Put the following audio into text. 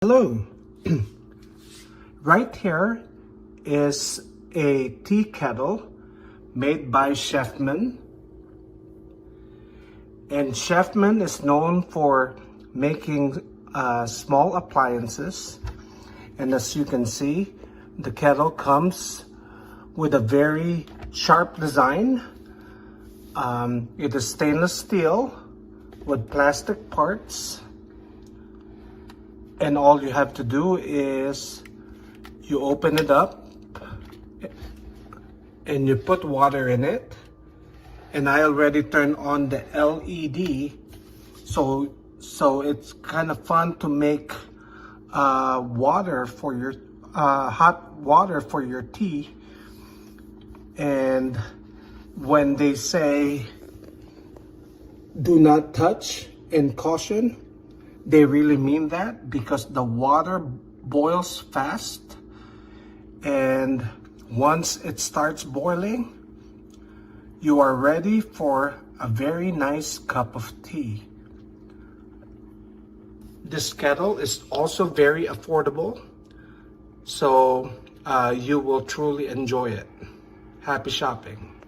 Hello. Right here is a tea kettle made by Chefman. And Chefman is known for making small appliances. And as you can see, the kettle comes with a very sharp design. It is stainless steel with plastic parts. And all you have to do is you open it up and you put water in it. And I already turned on the LED, so it's kind of fun to make water for your hot water for your tea. And when they say do not touch and caution, they really mean that, because the water boils fast, and once it starts boiling, you are ready for a very nice cup of tea. This kettle is also very affordable, so you will truly enjoy it. Happy shopping.